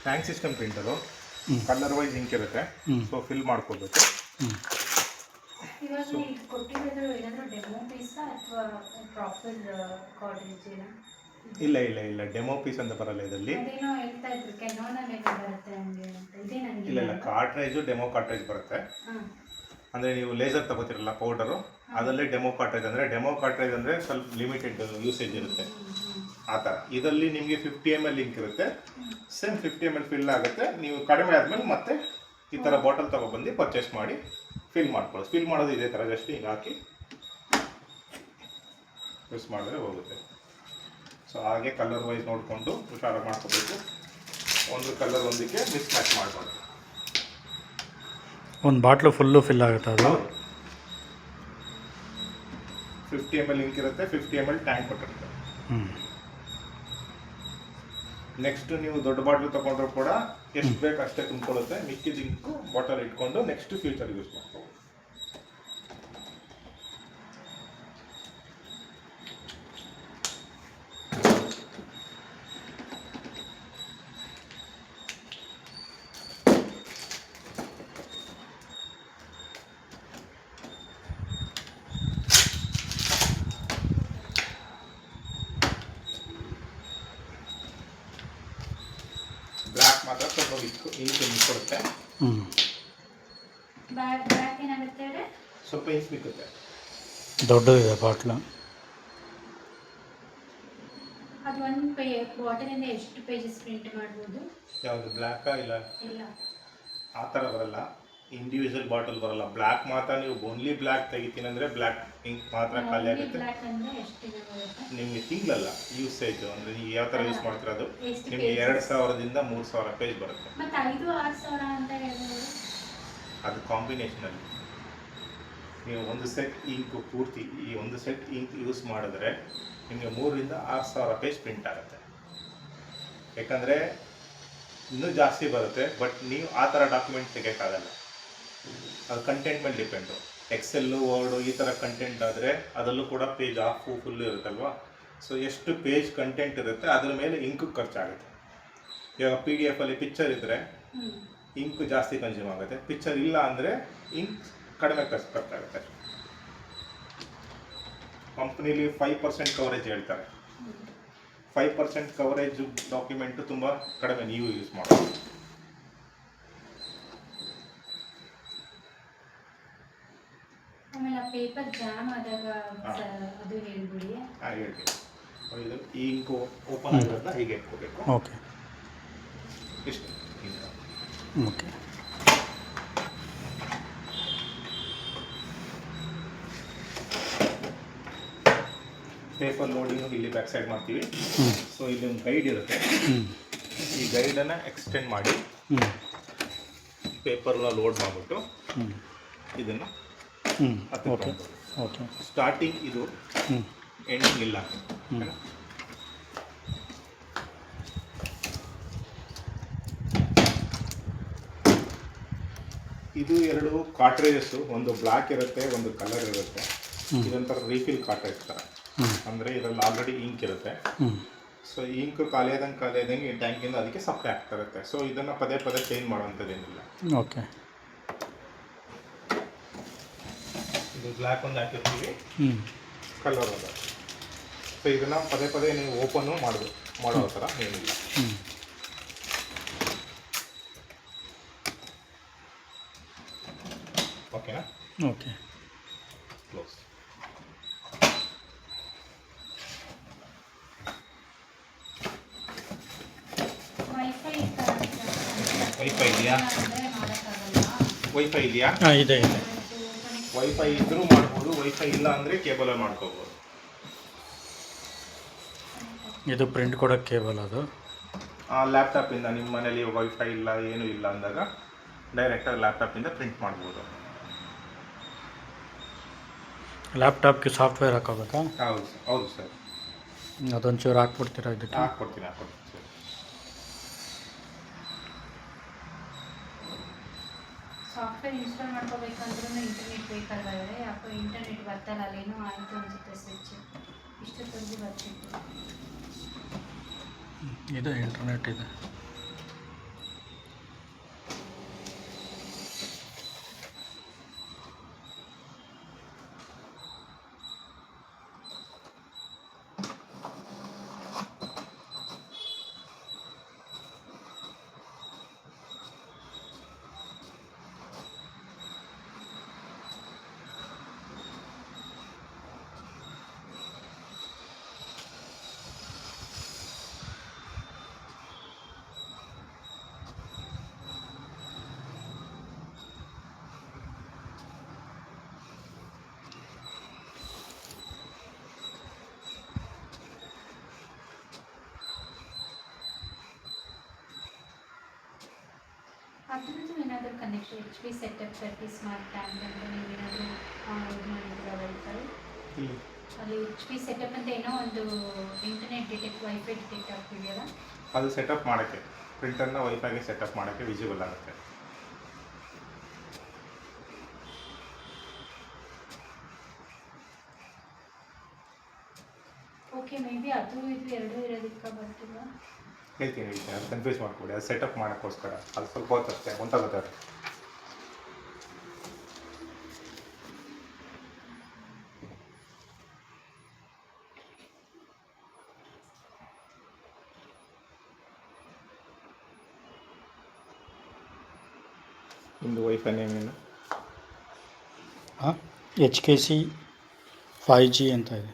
Tank system printer, colour wise ink ಇರುತ್ತೆ. So fill ಮಾಡ್ಕೋಬೇಕು. ಇವಾಗ ಇದು ಕೊಟ್ಟಿರೋದು ಏನಾದರೂ ಡೆಮೋ ಪೀಸಾ ಅಥವಾ ಪ್ರಾಪರ್ ಕಾರ್ಟ್ರಿಡ್ಜ್? ಇಲ್ಲ ಇಲ್ಲ ಇಲ್ಲ, ಡೆಮೋ ಪೀಸ್ ಅಂತ ಬರಲ್ಲ ಇದರಲ್ಲಿ. ಅದೇನೋ ಹೇಳ್ತಾ ಇದ್ರು ಕೆನೋನಲ್ಲಿ ಬರುತ್ತೆ ಹಂಗೆ ಅಂತ. ಇದೇ ನನಗೆ ಇಲ್ಲ ಇಲ್ಲ, ಕಾರ್ಟ್ರೇಜು ಡೆಮೋ ಕಾರ್ಟ್ರೇಜ್ ಬರುತ್ತೆ. ಅಂದರೆ ನೀವು ಲೇಸರ್ ತಗೋತಿರಲ್ಲ ಪೌಡರು, ಅದರಲ್ಲೇ ಡೆಮೋ ಕಾರ್ಟ್ರೇಜ್. ಅಂದರೆ ಡೆಮೋ ಕಾರ್ಟ್ರೇಜ್ ಅಂದರೆ ಸ್ವಲ್ಪ ಲಿಮಿಟೆಡ್ ಯೂಸೇಜ್ ಇರುತ್ತೆ ಆ ಥರ. ಇದರಲ್ಲಿ ನಿಮಗೆ 50 ml ಇಂಕ್ ಇರುತ್ತೆ. ಸೇಮ್ 50 ml ಫಿಲ್ ಆಗುತ್ತೆ. ನೀವು ಕಡಿಮೆ ಆದಮೇಲೆ ಮತ್ತೆ ಈ ಥರ ಬಾಟಲ್ ತೊಗೊಬಂದು ಪರ್ಚೇಸ್ ಮಾಡಿ ಫಿಲ್ ಮಾಡ್ಕೊಳ್ಳಿ. ಫಿಲ್ ಮಾಡೋದು ಇದೇ ಥರ, ಜಸ್ಟ್ ಹಿಂಗೆ ಹಾಕಿ ಯೂಸ್ ಮಾಡಿದ್ರೆ ಹೋಗುತ್ತೆ. ಸೊ ಹಾಗೆ ಕಲರ್ ವೈಸ್ ನೋಡಿಕೊಂಡು ಹುಷಾರಾಗಿ ಮಾಡ್ಕೋಬೇಕು. ಒಂದು ಕಲರ್ ಒಂದಕ್ಕೆ ಮಿಕ್ಸ್ ಮ್ಯಾಚ್ ಮಾಡಬಾರ್ದು. ಒಂದು ಬಾಟ್ಲು ಫುಲ್ಲು ಫಿಲ್ ಆಗುತ್ತೆ ಅದು. 50 ml ಇಂಕ್ ಇರುತ್ತೆ, 50 ml ಟ್ಯಾಂಕ್ ಕೊಟ್ಟಿರುತ್ತೆ. ನೆಕ್ಸ್ಟ್ ನೀವು ದೊಡ್ಡ ಬಾಟ್ಲು ತೊಗೊಂಡ್ರು ಕೂಡ ಎಷ್ಟು ಬೇಕು ಅಷ್ಟೇ ತುಂಬಿಕೊಳ್ಳುತ್ತೆ. ಮಿಕ್ಕಿದ ಇಂಕು ಬಾಟಲ್ ಇಟ್ಕೊಂಡು ನೆಕ್ಸ್ಟ್ ಫ್ಯೂಚರ್ ಯೂಸ್ ಮಾಡ್ಬೋದು. ಬ್ಲ್ಯಾಕ್ ಮಾತ್ರ ಸ್ವಲ್ಪ ಇಂಕ್ ಕೊಡುತ್ತೆ. ಬ್ಲ್ಯಾಕ್ ಏನಾಗುತ್ತೆ ಹೇಳಿ? ಸ್ವಲ್ಪ ಇಂಕ್ ಸಿಕ್ಕುತ್ತೆ. ದೊಡ್ಡದಿದೆ ಬಾಟ್ಲು. ಅದು ಒಂದು ಬಾಟಲಿಂದ ಎಷ್ಟು ಪೇಜಸ್ ಪ್ರಿಂಟ್ ಮಾಡ್ಬೋದು? ಯಾವುದು ಬ್ಲ್ಯಾಕಾ? ಇಲ್ಲ ಇಲ್ಲ, ಆ ಥರ ಬರಲ್ಲ. ಇಂಡಿವಿಜುವಲ್ ಬಾಟಲ್ ಬರಲ್ಲ. ಬ್ಲ್ಯಾಕ್ ಮಾತ್ರ ನೀವು ಓನ್ಲಿ ಬ್ಲ್ಯಾಕ್ ತೆಗಿತೀನಿ ಅಂದರೆ ಬ್ಲ್ಯಾಕ್ ಇಂಕ್ ಮಾತ್ರ ಖಾಲಿ ಆಗುತ್ತೆ. ಬ್ಲ್ಯಾಕ್ ಅಂದರೆ ಎಷ್ಟು ದಿನ ಬರುತ್ತೆ? ನಿಮಗೆ ತಿಂಗಳಲ್ಲ ಯೂಸೇಜ್, ಅಂದರೆ ನೀವು ಯಾವ ಥರ ಯೂಸ್ ಮಾಡ್ತಿರೋದು. ಎಷ್ಟು ನಿಮಗೆ 2000ದಿಂದ 3000 ಪೇಜ್ ಬರುತ್ತೆ. ಮತ್ತು 5-6 ಸಾವಿರ ಅಂತ ಹೇಳ್ಬೋದು. ಅದು ಕಾಂಬಿನೇಷನಲ್ಲಿ ನೀವು ಒಂದು ಸೆಟ್ ಇಂಕ್ ಪೂರ್ತಿ, ಈ ಒಂದು ಸೆಟ್ ಇಂಕ್ ಯೂಸ್ ಮಾಡಿದ್ರೆ ನಿಮಗೆ 3000ರಿಂದ 6000 ಪೇಜ್ ಪ್ರಿಂಟ್ ಆಗುತ್ತೆ. ಯಾಕಂದರೆ ಇನ್ನೂ ಜಾಸ್ತಿ ಬರುತ್ತೆ, ಬಟ್ ನೀವು ಆ ಥರ ಡಾಕ್ಯುಮೆಂಟ್ ತೆಗೆಯೋಕ್ಕಾಗಲ್ಲ. ಅದು ಕಂಟೆಂಟ್ ಮೇಲೆ ಡಿಪೆಂಡು. ಎಕ್ಸೆಲ್ಲು, ವರ್ಡು ಈ ಥರ ಕಂಟೆಂಟ್ ಆದರೆ ಅದರಲ್ಲೂ ಕೂಡ ಪೇಜ್ ಹಾಫು ಫುಲ್ಲು ಇರುತ್ತಲ್ವ. ಸೊ ಎಷ್ಟು ಪೇಜ್ ಕಂಟೆಂಟ್ ಇರುತ್ತೆ ಅದ್ರ ಮೇಲೆ ಇಂಕು ಖರ್ಚಾಗುತ್ತೆ. ಇವಾಗ PDF ಅಲ್ಲಿ ಪಿಕ್ಚರ್ ಇದ್ದರೆ ಇಂಕು ಜಾಸ್ತಿ ಕನ್ಸ್ಯೂಮ್ ಆಗುತ್ತೆ. ಪಿಕ್ಚರ್ ಇಲ್ಲ ಅಂದರೆ ಇಂಕ್ ಕಡಿಮೆ ಖರ್ಚಾಗುತ್ತೆ. ಕಂಪ್ನೀಲಿ 5% ಕವರೇಜ್ ಹೇಳ್ತಾರೆ. 5% ಕವರೇಜ್ ಡಾಕ್ಯುಮೆಂಟು ತುಂಬ ಕಡಿಮೆ ನೀವು ಯೂಸ್ ಮಾಡೋದು. ಆಮೇಲೆ ಪೇಪರ್ ಜಾಮ್ ಆದಾಗ ಅದು ಹೇಳ್ಬಿಡಿ. ಹೇಳ್ತೀನಿ. ಇದು ಈ ಇಂಕು ಓಪನ್ ಆಗಿರೋದನ್ನ ಹೀಗೆ ಇಟ್ಕೋಬೇಕು. ಓಕೆ ಇಷ್ಟು ಓಕೆ. ಪೇಪರ್ ಲೋಡಿಂಗು ಇಲ್ಲಿ ಬ್ಯಾಕ್ ಸೈಡ್ ಮಾಡ್ತೀವಿ. ಸೊ ಇಲ್ಲಿ ಒಂದು ಗೈಡ್ ಇರುತ್ತೆ. ಈ ಗೈಡನ್ನು ಎಕ್ಸ್ಟೆಂಡ್ ಮಾಡಿ ಪೇಪರ್ನ ಲೋಡ್ ಮಾಡಿಬಿಟ್ಟು ಇದನ್ನು ಓಕೆ ಓಕೆ. ಸ್ಟಾರ್ಟಿಂಗ್ ಇದು, ಎಂಡಿಂಗ್ ಇಲ್ಲ. ಇದು ಎರಡು ಕಾರ್ಟ್ರೇಜಸ್ಸು, ಒಂದು ಬ್ಲ್ಯಾಕ್ ಇರುತ್ತೆ, ಒಂದು ಕಲರ್ ಇರುತ್ತೆ. ಇದೊಂಥರ ರೀಫಿಲ್ ಕಾರ್ಟ್ರೇಜ್ ಥರ. ಅಂದರೆ ಇದರಲ್ಲಿ ಆಲ್ರೆಡಿ ಇಂಕ್ ಇರುತ್ತೆ. ಸೊ ಇಂಕ್ ಖಾಲಿ ಆದಂಗೆ ಈ ಟ್ಯಾಂಕಿಂದ ಅದಕ್ಕೆ ಸಪ್ಲೈ ಆಗ್ತಾ ಇರುತ್ತೆ. ಸೊ ಇದನ್ನು ಪದೇ ಪದೇ ಚೇಂಜ್ ಮಾಡುವಂಥದ್ದೇನಿಲ್ಲ. ಓಕೆ. ಇದು ಬ್ಲ್ಯಾಕ್ ಒಂದು ಹಾಕಿರ್ತೀವಿ, ಕಲರ್ ಒಂದು. ಸೊ ಇದನ್ನು ಪದೇ ಪದೇ ನೀವು ಓಪನ್ನು ಮಾಡೋ ಥರ ಏನಿಲ್ಲ. ಓಕೆನಾ? ಓಕೆ. ಕ್ಲೋಸ್. ವೈಫೈ ಇದೆಯಾ? ವೈಫೈ ಇದೆಯಾ? ಹಾಂ ಇದೆ ಇದೆ. ವೈಫೈ ಇದ್ರೂ ಮಾಡ್ಬೋದು, ವೈಫೈ ಇಲ್ಲ ಅಂದರೆ ಕೇಬಲಲ್ಲಿ ಮಾಡ್ಕೋಬೋದು. ಇದು ಪ್ರಿಂಟ್ ಕೊಡೋಕ್ಕೆ ಕೇಬಲ್ ಅದು. ಲ್ಯಾಪ್ಟಾಪಿಂದ ನಿಮ್ಮ ಮನೇಲಿ ವೈಫೈ ಇಲ್ಲ, ಏನೂ ಇಲ್ಲ ಅಂದಾಗ ಡೈರೆಕ್ಟಾಗಿ ಲ್ಯಾಪ್ಟಾಪಿಂದ ಪ್ರಿಂಟ್ ಮಾಡ್ಬೋದು. ಲ್ಯಾಪ್ಟಾಪ್ಗೆ ಸಾಫ್ಟ್ವೇರ್ ಹಾಕೋಬೇಕಾ? ಹೌದು ಹೌದು ಸರ್. ಅದೊಂಚೂರು ಹಾಕ್ಬಿಡ್ತೀರಾ ಇದಕ್ಕೆ? ಹಾಕ್ಕೊಡ್ತೀನಿ ಸರ್. ಸಾಫ್ಟ್ವೇರ್ ಇನ್ಸ್ಟಾಲ್ ಮಾಡ್ಕೋಬೇಕಂದ್ರೂ ಇಂಟರ್ನೆಟ್ ಬೇಕಲ್ವ? ಯಾಕೋ ಇಂಟರ್ನೆಟ್ ಬರ್ತಲ್ಲ, ಅಲ್ಲೇನೋ ಆಯಿತು ಅನಿಸುತ್ತೆ ಸ್ವಿಚ್. ಇಷ್ಟೊತ್ತವರೆಗೂ ಬರ್ತಿತ್ತು. ಇದೆ, ಇಂಟರ್ನೆಟ್ ಇದೆ. ಅದ್ರದ್ದು ಏನಾದರೂ connection H P setup 30 smart tank ಅಂತ ನೀವೇನಾದರೂ ಇದು ಮಾಡಿದ್ದೀರಾ ವೈಫೈ ಇಲ್ಲಿ ಅಲ್ಲಿ ಎಚ್ ಪಿ ಸೆಟಪ್ ಅಂತ ಏನೋ ಒಂದು ಇಂಟರ್ನೆಟ್ ಡಿಟೆಕ್ಟ್ ವೈಫೈ ಡಿಟೆಕ್ಟ್ ಆಗ್ತಿದೆಯಲ್ಲ ಅದು ಸೆಟಪ್ ಮಾಡೋಕ್ಕೆ ಪ್ರಿಂಟರ್ನ ವೈಫೈಗೆ ಸೆಟಪ್ ಮಾಡೋಕ್ಕೆ ವಿಸಿಬಲ್ ಆಗುತ್ತೆ. ಓಕೆ ಮೇ ಬಿ ಅದು ಇದು ಎರಡೂ ಇರೋದಕ್ಕೆ ಬರ್ತಿಲ್ಲ. ಹೇಳ್ತೀನಿ ವಿಷಯ ಕನ್ಫ್ಯೂಸ್ ಮಾಡ್ಕೊಡಿ. ಅದು ಸೆಟಪ್ ಮಾಡೋಕ್ಕೋಸ್ಕರ ಅದು ಸ್ವಲ್ಪ ಹೊತ್ತಷ್ಟೇ ಗೊತ್ತಾಗುತ್ತೆ. ನಿಮ್ಮದು ವೈಫೈ ನೇಮ್ ಏನು? ಹಾಂ HKC 5G ಅಂತ ಇದೆ.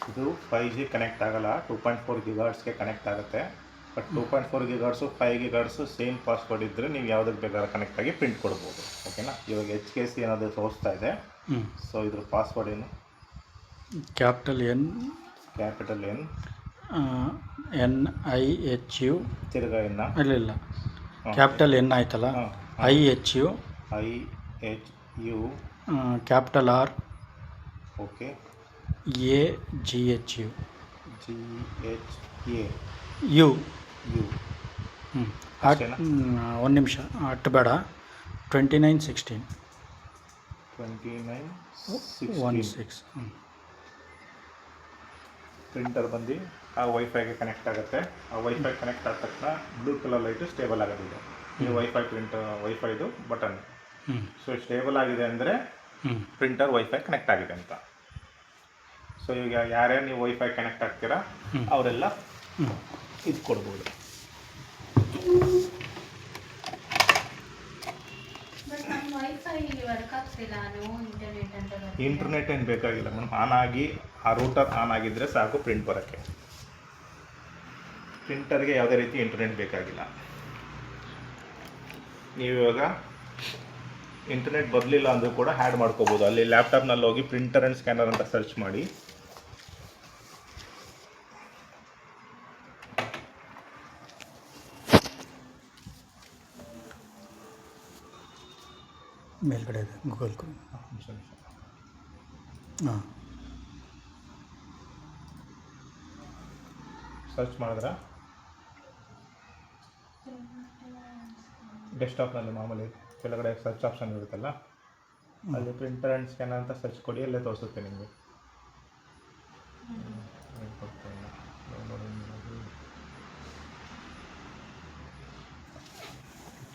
ಇದು 5G ಕನೆಕ್ಟ್ ಆಗಲ್ಲ, 2.4 ಗಿಗಾಹರ್ಟ್ಸ್ಗೆ ಕನೆಕ್ಟ್ ಆಗುತ್ತೆ. ಬಟ್ 2.4 ಗಿಗಾಹರ್ಟ್ಸು 5 ಗಿಗಾಹರ್ಟ್ಸು ಸೇಮ್ ಪಾಸ್ವರ್ಡ್ ಇದ್ದರೆ ನೀವು ಯಾವುದಕ್ಕೆ ಬೇಕಾದ್ರೆ ಕನೆಕ್ಟ್ ಆಗಿ ಪ್ರಿಂಟ್ ಕೊಡ್ಬೋದು. ಓಕೆನಾ? ಇವಾಗ HKC ಏನಾದರೂ ತೋರಿಸ್ತಾ ಇದೆ. ಸೊ ಇದ್ರ ಪಾಸ್ವರ್ಡ್ ಏನು? ಕ್ಯಾಪಿಟಲ್ N NIHU ತಿರ್ಗಾ ಇನ್ನ ಇಲ್ಲ ಕ್ಯಾಪಿಟಲ್ N ಆಯ್ತಲ್ಲ, IHU capital R okay AGHU U ಒಂದು ನಿಮಿಷ ಅಟ್ಟು ಬೇಡ. 2916 ಪ್ರಿಂಟರ್ ಬಂದು ಆ ವೈಫೈಗೆ ಕನೆಕ್ಟ್ ಆಗುತ್ತೆ. ಆ ವೈಫೈ ಕನೆಕ್ಟ್ ಆದ ತಕ್ಷಣ ಬ್ಲೂ ಕಲರ್ ಲೈಟು ಸ್ಟೇಬಲ್ ಆಗೋದಿದೆ. ಈ ವೈಫೈದು ಬಟನ್. ಸೊ ಸ್ಟೇಬಲ್ ಆಗಿದೆ ಅಂದರೆ ಪ್ರಿಂಟರ್ ವೈಫೈ ಕನೆಕ್ಟ್ ಆಗಿದೆ ಅಂತ. ಸೊ ಈಗ ಯಾರ್ಯಾರು ನೀವು ವೈಫೈ ಕನೆಕ್ಟ್ ಆಗ್ತೀರಾ ಅವರೆಲ್ಲ ಇದು ಕೊಡ್ಬೋದು. ಬಟ್ ನಮ್ಮ ವೈಫೈ ವರ್ಕ್ ಆಗ್ತಿಲ್ಲ, ನೋ ಇಂಟರ್ನೆಟ್ ಅಂತ ಬರ್ತಿದೆ. ಇಂಟರ್ನೆಟ್ ಏನು ಬೇಕಾಗಿಲ್ಲ ಮೇಡಮ್, ಆನ್ ಆಗಿ ಆ ರೂಟರ್ ಆನ್ ಆಗಿದ್ದರೆ ಸಾಕು ಪ್ರಿಂಟ್ ಬರೋಕ್ಕೆ. ಪ್ರಿಂಟರ್ಗೆ ಯಾವುದೇ ರೀತಿ ಇಂಟರ್ನೆಟ್ ಬೇಕಾಗಿಲ್ಲ. ನೀವು ಇವಾಗ ಇಂಟರ್ನೆಟ್ ಬರಲಿಲ್ಲ ಅಂದರೂ ಕೂಡ ಹ್ಯಾಡ್ ಮಾಡ್ಕೋಬೋದು. ಅಲ್ಲಿ ಲ್ಯಾಪ್ಟಾಪ್ನಲ್ಲಿ ಹೋಗಿ ಪ್ರಿಂಟರ್ ಆ್ಯಂಡ್ ಸ್ಕ್ಯಾನರ್ ಅಂತ ಸರ್ಚ್ ಮಾಡಿ ಮೇಲ್ಗಡೆ ಇದೆ ಗೂಗಲ್ ಹಾಂ ಸರ್ಚ್ ಮಾಡಿದ್ರೆ ಡೆಸ್ಕ್ಟಾಪ್ನಲ್ಲಿ ಮಾಮೂಲಿ ಕೆಳಗಡೆ ಸರ್ಚ್ ಆಪ್ಷನ್ ಇರುತ್ತಲ್ಲ, ಅಲ್ಲಿ ಪ್ರಿಂಟರ್ ಆ್ಯಂಡ್ ಸ್ಕ್ಯಾನರ್ ಅಂತ ಸರ್ಚ್ ಕೊಡಿ, ಅಲ್ಲೇ ತೋರಿಸುತ್ತೆ ನಿಮಗೆ.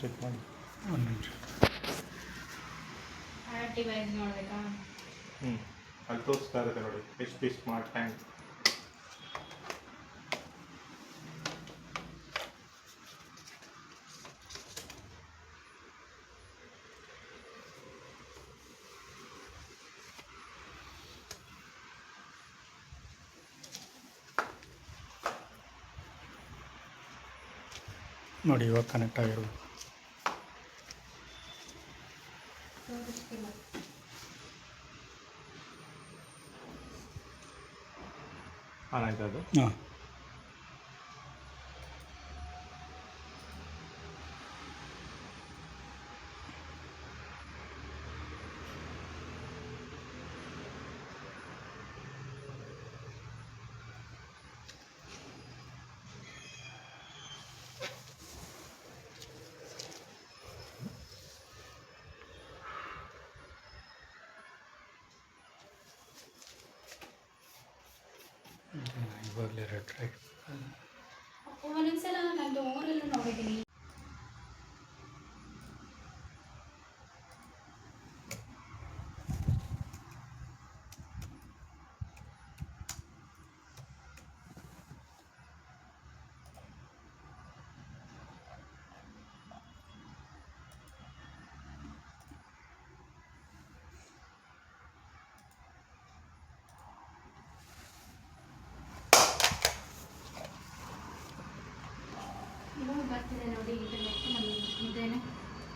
ಚೆಕ್ ಮಾಡಿ ಒಂದು ನಿಮಿಷ. ಡಿವೈಸ್ ನೋಡಬೇಕಾ? ಅಲ್ಲಿ ತೋರಿಸ್ತಾ ಇರುತ್ತೆ ನೋಡಿ, HP ಸ್ಮಾರ್ಟ್ ಟ್ಯಾಂಕ್. ನೋಡಿ ಇವಾಗ ಕನೆಕ್ಟ್ ಆಗಿರೋದು. ತೋರಿಸ್ತಿಲ್ಲ. ಆನ್ ಆಯ್ತು ಅದು. ಹಾಂ ಇವಾಗಲೇ ರೆಡ್ ರೈಟ್ ಒಂದೊಂದ್ಸಲ ನಂದು ಊರಲ್ಲೂ ನೋಡಿದ್ದೀನಿ.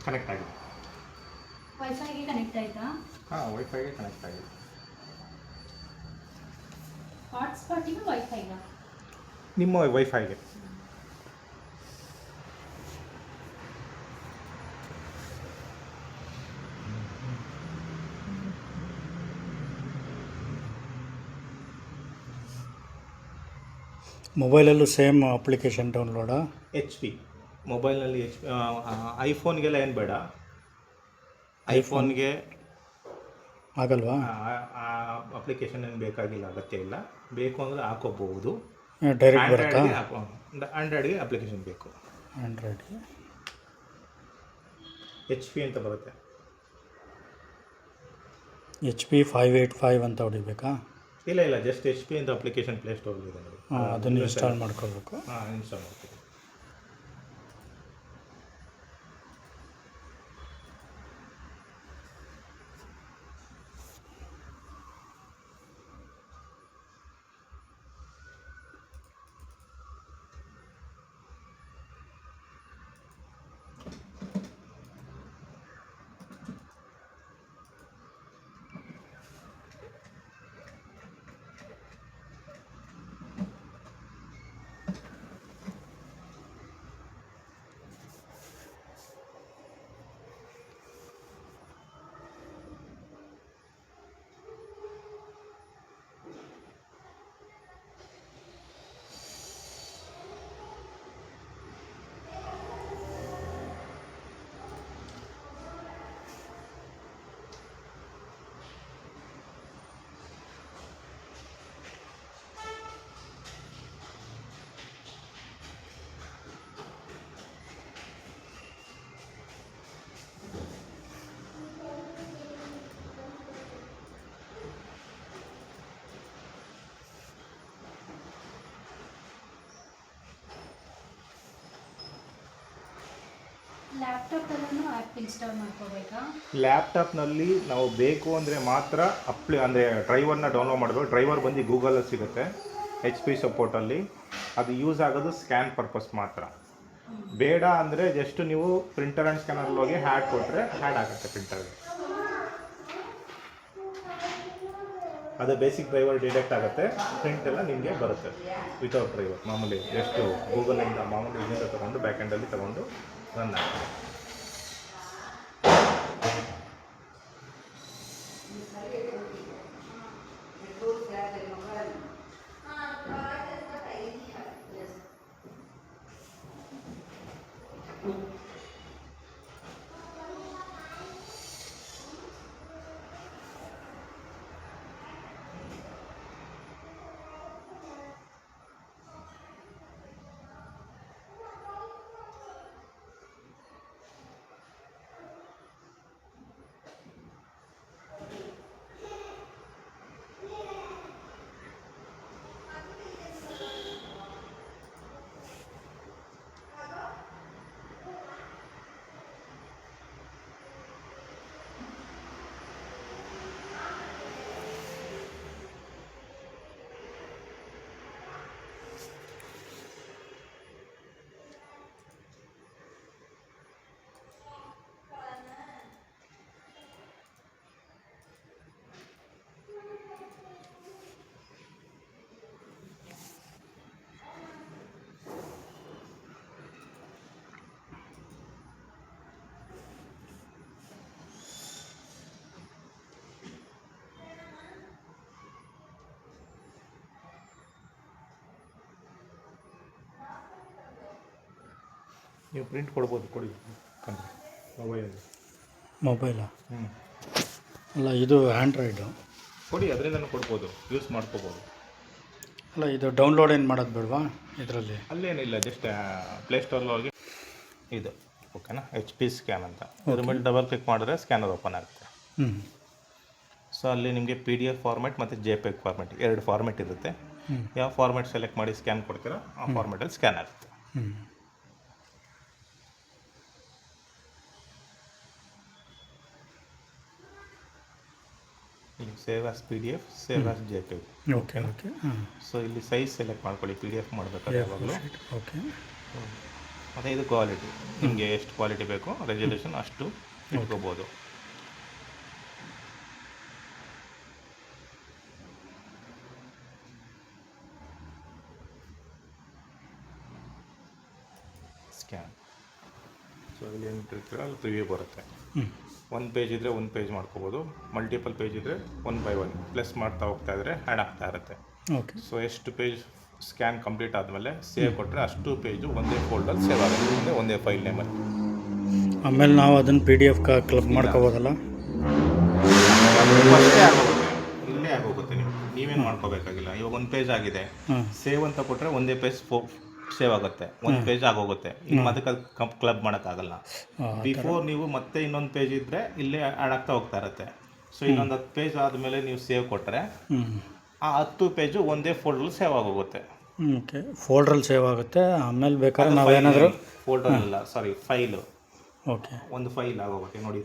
ಕನೆಕ್ಟ್ ಆಗಿದೆ. ವೈಫೈಗೆ ಕನೆಕ್ಟ್ ಆಯಿತಾ? ಹಾಂ, ವೈಫೈಗೆ ಕನೆಕ್ಟ್ ಆಗಿದೆ. ಹಾಟ್ಸ್ಪಾಟಿಗೆ ವೈಫೈಗ? ನಿಮ್ಮ ವೈಫೈಗೆ. ಮೊಬೈಲಲ್ಲೂ ಸೇಮ್ ಅಪ್ಲಿಕೇಶನ್ ಡೌನ್ಲೋಡಾ? HP ಮೊಬೈಲ್ನಲ್ಲಿ ಐಫೋನ್ಗೆಲ್ಲ ಏನು ಬೇಡ. ಐಫೋನ್ಗೆ ಆಗಲ್ವಾ? ಅಪ್ಲಿಕೇಶನ್ ಏನು ಬೇಕಾಗಿಲ್ಲ, ಅಗತ್ಯ ಇಲ್ಲ. ಬೇಕು ಅಂದರೆ ಹಾಕೋಬಹುದು. ಡೈರೆಕ್ಟ್ ಬರುತ್ತಾ? ಆಂಡ್ರಾಯ್ಡ್ಗೆ ಅಪ್ಲಿಕೇಶನ್ ಬೇಕು. ಆಂಡ್ರಾಯ್ಡ್ಗೆ HP ಅಂತ ಬರುತ್ತೆ. HP 585 ಅಂತ ಹೊಡಿಬೇಕಾ? ಇಲ್ಲ, ಜಸ್ಟ್ HP ಅಂತ ಅಪ್ಲಿಕೇಶನ್ ಪ್ಲೇಸ್ಟೋರ್ಗಿದೆ ನೋಡಿ. ಹಾಂ, ಅದನ್ನು ಇನ್ಸ್ಟಾಲ್ ಮಾಡ್ಕೋಬೇಕು. ಹಾಂ, ಇನ್ಸ್ಟಾಲ್ ಮಾಡ್ತೀವಿ. ಲ್ಯಾಪ್ಟಾಪಲ್ಲೂ ಆ್ಯಪ್ ಇನ್ಸ್ಟಾಲ್ ಮಾಡ್ಕೋಬೇಕಾ? ಲ್ಯಾಪ್ಟಾಪ್ನಲ್ಲಿ ನಾವು ಬೇಕು ಅಂದರೆ ಮಾತ್ರ ಅಂದರೆ ಡ್ರೈವರ್ನ ಡೌನ್ಲೋಡ್ ಮಾಡಬೇಕು. ಡ್ರೈವರ್ ಬಂದು ಗೂಗಲಲ್ಲಿ ಸಿಗುತ್ತೆ, HP ಸಪೋರ್ಟಲ್ಲಿ. ಅದು ಯೂಸ್ ಆಗೋದು ಸ್ಕ್ಯಾನ್ ಪರ್ಪಸ್ ಮಾತ್ರ. ಬೇಡ ಅಂದರೆ ಜಸ್ಟ್ ನೀವು ಪ್ರಿಂಟರ್ ಆ್ಯಂಡ್ ಸ್ಕ್ಯಾನರಲ್ಲಿ ಹೋಗಿ ಹ್ಯಾಡ್ ಕೊಟ್ಟರೆ ಹ್ಯಾಡ್ ಆಗುತ್ತೆ ಪ್ರಿಂಟರ್ಗೆ. ಅದು ಬೇಸಿಕ್ ಡ್ರೈವರ್ ಡಿಟೆಕ್ಟ್ ಆಗುತ್ತೆ, ಪ್ರಿಂಟ್ ಎಲ್ಲ ನಿಮಗೆ ಬರುತ್ತೆ ವಿತೌಟ್ ಡ್ರೈವರ್. ಮಾಮೂಲಿ ಎಷ್ಟು ಗೂಗಲಿಂದ ಮಾಮೂಲಿ ಇದರಿಂದ ತೊಗೊಂಡು ಬ್ಯಾಕ್ ಎಂಡಲ್ಲಿ ತೊಗೊಂಡು ರನ್ ಆಗುತ್ತೆ. ನೀವು ಪ್ರಿಂಟ್ ಕೊಡ್ಬೋದು, ಕೊಡಿ ಮೊಬೈಲಲ್ಲಿ. ಮೊಬೈಲಾ? ಅಲ್ಲ, ಇದು ಆ್ಯಂಡ್ರಾಯ್ಡು. ಕೊಡಿ, ಅದರಿಂದನೂ ಕೊಡ್ಬೋದು, ಯೂಸ್ ಮಾಡ್ಕೋಬೋದು. ಅಲ್ಲ, ಇದು ಡೌನ್ಲೋಡ್ ಏನು ಮಾಡೋದು ಬೇಡವಾ ಇದರಲ್ಲಿ? ಅಲ್ಲೇನಿಲ್ಲ, ಜಸ್ಟ್ ಪ್ಲೇಸ್ಟೋರಲ್ಲಿ ಹೋಗಿ ಇದು ಓಕೆನಾ, HP ಸ್ಕ್ಯಾನ್ ಅಂತ ಅದ್ರ ಮೇಲೆ ಡಬಲ್ ಕ್ಲಿಕ್ ಮಾಡಿದ್ರೆ ಸ್ಕ್ಯಾನರ್ ಓಪನ್ ಆಗುತ್ತೆ. ಸೊ ಅಲ್ಲಿ ನಿಮಗೆ PDF ಫಾರ್ಮೆಟ್ ಮತ್ತು JPEG ಫಾರ್ಮೆಟ್ 2 ಫಾರ್ಮೆಟ್ ಇರುತ್ತೆ. ಯಾವ ಫಾರ್ಮೆಟ್ ಸೆಲೆಕ್ಟ್ ಮಾಡಿ ಸ್ಕ್ಯಾನ್ ಕೊಡ್ತೀರೋ ಆ ಫಾರ್ಮೆಟಲ್ಲಿ ಸ್ಕ್ಯಾನ್ ಆಗುತ್ತೆ. ಇಲ್ಲಿ save as PDF, save as JPEG. Okay. So ಇಲ್ಲಿ ಸೈಜ್ ಸೆಲೆಕ್ಟ್ ಮಾಡ್ಕೊಳ್ಳಿ PDF ಮಾಡಬೇಕಾದ್ರೆ ಯಾವಾಗಲೂ. ಓಕೆ. ಮತ್ತು ಇದು ಕ್ವಾಲಿಟಿ, ನಿಮಗೆ ಎಷ್ಟು ಕ್ವಾಲಿಟಿ ಬೇಕೋ ರೆಸಲ್ಯೂಷನ್ ಅಷ್ಟು ಇಟ್ಕೋಬೋದು. ಸ್ಕ್ಯಾನ್. ಸೊ ಇಲ್ಲಿ ಏನು ಇಟ್ಟಿರ್ತೀರ ಅಲ್ಲಿ ಪ್ರಿವ್ಯೂ ಬರುತ್ತೆ. ಒಂದು ಪೇಜ್ ಇದ್ದರೆ ಒಂದು ಪೇಜ್ ಮಾಡ್ಕೋಬೋದು, ಮಲ್ಟಿಪಲ್ ಪೇಜ್ ಇದ್ದರೆ 1 by 1 ಪ್ಲಸ್ ಮಾಡ್ತಾ ಹೋಗ್ತಾ ಇದ್ದರೆ ಆ್ಯಡ್ ಆಗ್ತಾ ಇರುತ್ತೆ. ಓಕೆ. ಸೊ ಎಷ್ಟು ಪೇಜ್ ಸ್ಕ್ಯಾನ್ ಕಂಪ್ಲೀಟ್ ಆದಮೇಲೆ ಸೇವ್ ಕೊಟ್ಟರೆ ಅಷ್ಟು ಪೇಜು ಒಂದೇ ಫೋಲ್ಡರ್ ಸೇವ್ ಆಗುತ್ತೆ, ಒಂದೇ ಫೈಲ್ ನೇಮಲ್ಲಿ. ಆಮೇಲೆ ನಾವು ಅದನ್ನು PDF ಕ್ಲಬ್ ಮಾಡ್ಕೋಬೋದಲ್ಲ? ಅಷ್ಟೇ ಆಗೋಗುತ್ತೆ, ಇಲ್ಲೇ ಆಗೋಗುತ್ತೆ. ನೀವೇನು ಮಾಡ್ಕೋಬೇಕಾಗಿಲ್ಲ. ಇವಾಗ ಒಂದು ಪೇಜ್ ಆಗಿದೆ, ಸೇವ್ ಅಂತ ಕೊಟ್ಟರೆ ಒಂದೇ ಪೇಜ್ ಸೇವ್ ಆಗುತ್ತೆ, ಒಂದು ಪೇಜ್ ಆಗೋಗುತ್ತೆ. ಇನ್ನು ಮತ್ತೆ ಕ್ಲಬ್ ಮಾಡೋಕ್ಕಾಗಲ್ಲ. ಬಿಫೋರ್ ನೀವು ಮತ್ತೆ ಇನ್ನೊಂದು ಪೇಜ್ ಇದ್ದರೆ ಇಲ್ಲೇ ಆ್ಯಡ್ ಆಗ್ತಾ ಹೋಗ್ತಾ ಇರುತ್ತೆ. ಸೊ ಇನ್ನೊಂದು 10 ಪೇಜ್ ಆದಮೇಲೆ ನೀವು ಸೇವ್ ಕೊಟ್ಟರೆ ಆ 10 ಪೇಜು ಒಂದೇ ಫೋಲ್ಡರ್ ಸೇವ್ ಆಗೋಗುತ್ತೆ. ಓಕೆ, ಫೋಲ್ಡ್ರಲ್ಲಿ ಸೇವ್ ಆಗುತ್ತೆ. ಆಮೇಲೆ ಬೇಕಾದ್ರೆ ನಾವೇನಾದರೂ ಫೋಲ್ಡರ್ ಅಲ್ಲ, ಸಾರಿ, ಫೈಲು. ಓಕೆ, ಒಂದು ಫೈಲ್ ಆಗೋಗುತ್ತೆ. ನೋಡಿ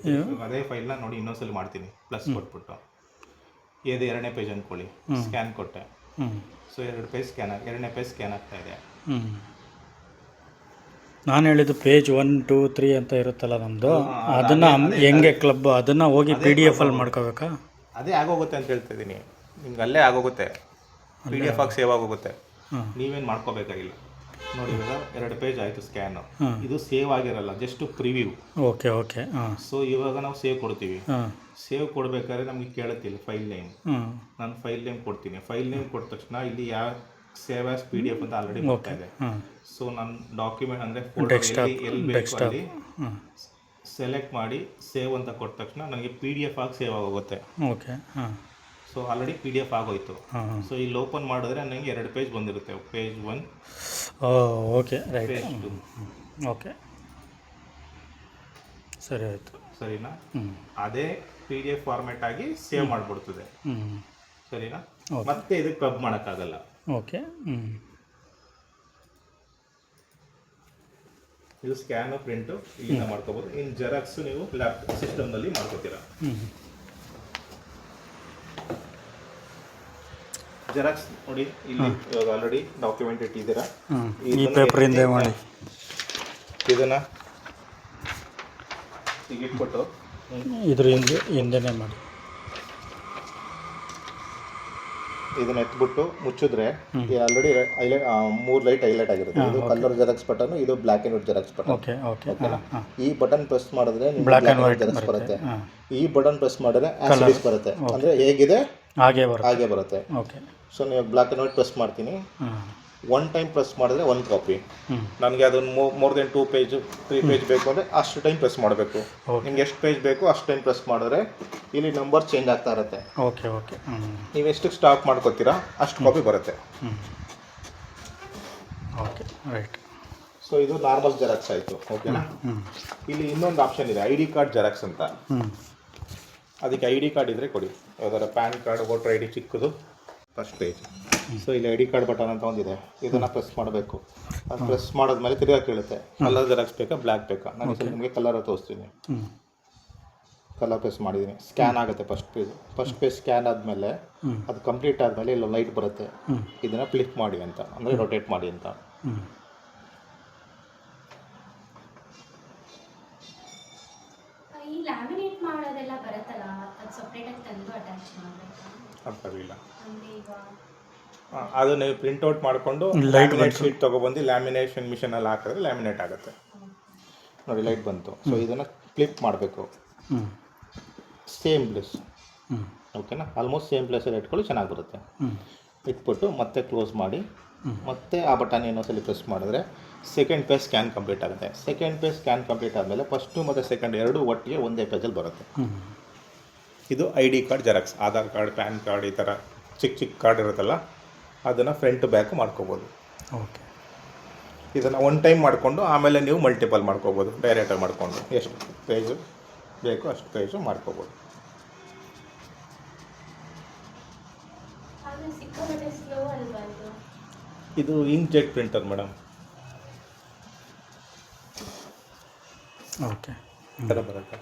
ಅದೇ ಫೈಲ್ನ ನೋಡಿ ಇನ್ನೊಂದ್ಸಲ ಮಾಡ್ತೀನಿ, ಪ್ಲಸ್ ಕೊಟ್ಬಿಟ್ಟು. ಇದು 2ನೇ ಪೇಜ್ ಅಂದ್ಕೊಳ್ಳಿ, ಸ್ಕ್ಯಾನ್ ಕೊಟ್ಟೆ. ಸೊ 2 ಪೇಜ್ ಸ್ಕ್ಯಾನ್ 2ನೇ ಪೇಜ್ ಸ್ಕ್ಯಾನ್ ಆಗ್ತಾ ಇದೆ. ನಾನು ಹೇಳಿದ್ದು ಪೇಜ್ 1, 2, 3 ಅಂತ ಇರುತ್ತಲ್ಲ ನಮ್ಮದು, ಅದನ್ನು ಹೆಂಗೆ ಕ್ಲಬ್ ಅದನ್ನು ಹೋಗಿ PDF ಅಲ್ಲಿ ಮಾಡ್ಕೋಬೇಕಾ? ಅದೇ ಆಗೋಗುತ್ತೆ ಅಂತ ಹೇಳ್ತಾ ಇದ್ದೀನಿ. ನಿಮ್ಗೆ ಅಲ್ಲೇ ಆಗೋಗುತ್ತೆ, PDF ಆಗಿ ಸೇವ್ ಆಗೋಗುತ್ತೆ. ನೀವೇನು ಮಾಡ್ಕೋಬೇಕಾಗಿಲ್ಲ. ನೋಡಿ ಇವಾಗ 2 ಪೇಜ್ ಆಯಿತು ಸ್ಕ್ಯಾನು. ಇದು ಸೇವ್ ಆಗಿರಲ್ಲ, ಜಸ್ಟ್ ಪ್ರಿವ್ಯೂ. Okay okay. ಹಾಂ. ಸೊ ಇವಾಗ ನಾವು ಸೇವ್ ಕೊಡ್ತೀವಿ. ಸೇವ್ ಕೊಡಬೇಕಾದ್ರೆ ನಮಗೆ ಕೇಳುತ್ತಿಲ್ಲ ಫೈಲ್ ನೇಮ್. ನಾನು ಫೈಲ್ ನೇಮ್ ಕೊಡ್ತೀನಿ. ಫೈಲ್ ನೇಮ್ ಕೊಟ್ಟ ತಕ್ಷಣ ಇಲ್ಲಿ ಯಾವ ಸೇವ್ ಆಸ್ PDF ಅಂತ ಆಲ್ರೆಡಿ ಬರ್ತಾ ಇದೆ. ಸೊ ನಾನು ಡಾಕ್ಯುಮೆಂಟ್ ಅಂದರೆ ಫೋಲ್ಡರ್ ಎಲ್ಲಿ ಬೇಕು ಅಲ್ಲಿ ಸೆಲೆಕ್ಟ್ ಮಾಡಿ ಸೇವ್ ಅಂತ ಕೊಟ್ಟ ತಕ್ಷಣ ನನಗೆ PDF ಆಗಿ ಸೇವ್ ಆಗೋಗುತ್ತೆ. ಓಕೆ. ಹಾಂ. ಸೊ ಆಲ್ರೆಡಿ PDF ಆಗೋಯ್ತು. ಸೊ ಇಲ್ಲಿ ಓಪನ್ ಮಾಡಿದ್ರೆ ನನಗೆ 2 ಪೇಜ್ ಬಂದಿರುತ್ತೆ, page 1. Okay, right. Page 2. Okay, ಸರಿ ಆಯಿತು. ಸರಿನಾ? ಅದೇ PDF ಫಾರ್ಮ್ಯಾಟ್ ಆಗಿ ಸೇವ್ ಮಾಡಿಬಿಡ್ತದೆ. ಸರಿನಾ? ಮತ್ತೆ ಇದಕ್ಕೆ ಕ್ಲಬ್ ಮಾಡೋಕ್ಕಾಗಲ್ಲ. ಓಕೆ. ಇದು ಸ್ಕ್ಯಾನು ಪ್ರಿಂಟು ಇಲ್ಲಿಂದ ಮಾಡ್ಕೋಬೋದು. ಇನ್ನು ಜೆರಾಕ್ಸ್ ನೀವು ಲ್ಯಾಪ್ಟಾಪ್ ಸಿಸ್ಟಮ್ನಲ್ಲಿ ಮಾಡ್ಕೋತೀರಾ. ಜೆರಾಕ್ಸ್ ನೋಡಿ ಇಲ್ಲಿ ಇವಾಗ ಆಲ್ರೆಡಿ ಡಾಕ್ಯುಮೆಂಟ್ ಇಟ್ಟಿದ್ದೀರಾ. ಈ ಪೇಪರಿಂದ ಮಾಡಿ ಇದನ್ನು ಈಗ ಇಟ್ಬಿಟ್ಟು ಇದ್ರ ಹಿಂದೆನೇ ಮಾಡಿ ಇದನ್ನ ಎತ್ಬಿಟ್ಟು ಮುಚ್ಚಿದ್ರೆ ಆಲ್ರೆಡಿ 3 ಲೈಟ್ ಹೈಲೈಟ್ ಆಗಿರುತ್ತೆ. ಇದು ಕಲರ್ ಜೆರಾಕ್ಸ್ ಬಟನ್, ಇದು black and white xerox button. ಓಕೆನಾ? ಈ ಬಟನ್ ಪ್ರೆಸ್ ಮಾಡಿದ್ರೆ ಬ್ಲ್ಯಾಕ್ ಆ್ಯಂಡ್ ವೈಟ್ ಜೆರಾಕ್ಸ್ ಬರುತ್ತೆ. ಈ ಬಟನ್ ಪ್ರೆಸ್ ಮಾಡಿದ್ರೆ ಆಸ್ ಇಟ್ ಇಸ್ ಬರುತ್ತೆ, ಅಂದರೆ ಹೇಗಿದೆ ಹಾಗೆ ಬರುತ್ತೆ. ಓಕೆ. ಸೊ ನೀವು ಬ್ಲ್ಯಾಕ್ ಆ್ಯಂಡ್ ವೈಟ್ ಪ್ರೆಸ್ ಮಾಡ್ತೀನಿ. 1 ಟೈಮ್ ಪ್ರೆಸ್ ಮಾಡಿದ್ರೆ 1 ಕಾಪಿ. ನನಗೆ ಅದನ್ನು ಮೋರ್ ದೆನ್ 2 ಪೇಜ್ 3 ಪೇಜ್ ಬೇಕು ಅಂದರೆ ಅಷ್ಟು ಟೈಮ್ ಪ್ರೆಸ್ ಮಾಡಬೇಕು. ನಿಮ್ಗೆ ಎಷ್ಟು ಪೇಜ್ ಬೇಕು ಅಷ್ಟು ಟೈಮ್ ಪ್ರೆಸ್ ಮಾಡಿದ್ರೆ ಇಲ್ಲಿ ನಂಬರ್ ಚೇಂಜ್ ಆಗ್ತಾ ಇರುತ್ತೆ. Okay okay. ನೀವು ಎಷ್ಟು ಸ್ಟಾಪ್ ಮಾಡ್ಕೋತೀರಾ ಅಷ್ಟು ಕಾಪಿ ಬರುತ್ತೆ. Okay, right. ಸೊ ಇದು ನಾರ್ಮಲ್ ಜೆರಾಕ್ಸ್ ಆಯಿತು. ಓಕೆನಾ? ಇಲ್ಲಿ ಇನ್ನೊಂದು ಆಪ್ಷನ್ ಇದೆ, ID ಕಾರ್ಡ್ ಜೆರಾಕ್ಸ್ ಅಂತ. ಅದಕ್ಕೆ ID ಕಾರ್ಡ್ ಇದ್ದರೆ ಕೊಡಿ. ಯಾವ್ದಾರ ಪ್ಯಾನ್ ಕಾರ್ಡ್, ವೋಟರ್ ID ಚಿಕ್ಕದು, ಫಸ್ಟ್ ಪೇಜ್. ಸೊ ಇಲ್ಲಿ ID ಕಾರ್ಡ್ ಬಟನ್ ಅಂತ ಒಂದಿದೆ, ಇದನ್ನು ಪ್ರೆಸ್ ಮಾಡಬೇಕು. ಅದು ಪ್ರೆಸ್ ಮಾಡಿದ್ಮೇಲೆ ತಿರ್ಗಾ ಕೇಳುತ್ತೆ ಕಲರ್ ಜೆರಾಕ್ಸ್ ಬೇಕಾ ಬ್ಲ್ಯಾಕ್ ಬೇಕಾ. ನಾನು ನಿಮಗೆ ಕಲರ್ ತೋರಿಸ್ತೀನಿ. ಕಲರ್ ಪ್ರೆಸ್ ಮಾಡಿದ್ದೀನಿ, ಸ್ಕ್ಯಾನ್ ಆಗುತ್ತೆ ಫಸ್ಟ್ ಪೇಜ್ ಸ್ಕ್ಯಾನ್ ಆದಮೇಲೆ ಅದು ಕಂಪ್ಲೀಟ್ ಆದಮೇಲೆ ಇಲ್ಲ ಲೈಟ್ ಬರುತ್ತೆ, ಇದನ್ನು ಫ್ಲಿಪ್ ಮಾಡಿ ಅಂತ, ಅಂದರೆ ರೊಟೇಟ್ ಮಾಡಿ ಅಂತ. ಈ ಲ್ಯಾಮಿನೇಟ್ ಮಾಡೋದೆಲ್ಲ ಬರುತ್ತಲ್ಲ, ಅದು ಸಪ್ರೇಟಾಗಿ ತಂದು ಅಟ್ಯಾಚ್ ಮಾಡಬೇಕಾ? ಅರ್ಥವಿಲ್ಲ. ಅಂದರೆ ಈಗ ಅದು ನೀವು ಪ್ರಿಂಟ್ಔಟ್ ಮಾಡಿಕೊಂಡು ಲ್ಯಾಮಿನೇಟ್ ಶೀಟ್ ತೊಗೊಬಂದು ಲ್ಯಾಮಿನೇಷನ್ ಮಿಷನಲ್ಲಿ ಹಾಕಿದ್ರೆ ಲ್ಯಾಮಿನೇಟ್ ಆಗುತ್ತೆ. ನೋಡಿ ಲೈಟ್ ಬಂತು. ಸೊ ಇದನ್ನು ಫ್ಲಿಪ್ ಮಾಡಬೇಕು, ಸೇಮ್ ಪ್ಲೇಸ್. ಓಕೆನಾ? ಆಲ್ಮೋಸ್ಟ್ ಸೇಮ್ ಪ್ಲೇಸಲ್ಲಿ ಇಟ್ಕೊಳ್ಳಿ, ಚೆನ್ನಾಗಿ ಬರುತ್ತೆ. ಇಟ್ಬಿಟ್ಟು ಮತ್ತೆ ಕ್ಲೋಸ್ ಮಾಡಿ ಮತ್ತೆ ಆ ಬಟನ್ ಇನ್ನೊಂದ್ಸಲಿ ಪ್ರೆಸ್ ಮಾಡಿದ್ರೆ ಸೆಕೆಂಡ್ ಪೇಜ್ ಸ್ಕ್ಯಾನ್ ಕಂಪ್ಲೀಟ್ ಆಗುತ್ತೆ. ಸೆಕೆಂಡ್ ಪೇಜ್ ಸ್ಕ್ಯಾನ್ ಕಂಪ್ಲೀಟ್ ಆದಮೇಲೆ ಫಸ್ಟು ಮತ್ತು ಸೆಕೆಂಡ್ ಎರಡು ಒಟ್ಟಿಗೆ ಒಂದೇ ಪೇಜಲ್ಲಿ ಬರುತ್ತೆ. ಇದು ID card xerox, Aadhaar card, PAN card, ಈ ಥರ ಚಿಕ್ಕ ಕಾರ್ಡ್ ಇರುತ್ತಲ್ಲ ಅದನ್ನು ಫ್ರಂಟ್ ಬ್ಯಾಕು ಮಾಡ್ಕೋಬೋದು. ಓಕೆ. ಇದನ್ನು 1 ಟೈಮ್ ಮಾಡಿಕೊಂಡು ಆಮೇಲೆ ನೀವು ಮಲ್ಟಿಪಲ್ ಮಾಡ್ಕೋಬೋದು. ಡೈರೆಕ್ಟಾಗಿ ಮಾಡಿಕೊಂಡು ಎಷ್ಟು ಪೇಜು ಬೇಕು ಅಷ್ಟು ಪೇಜು ಮಾಡ್ಕೋಬೋದು. ಇದು ಇಂಕ್ಜೆಟ್ ಪ್ರಿಂಟರ್ ಮೇಡಮ್. ಓಕೆ. ಈ ಥರ ಬರುತ್ತೆ.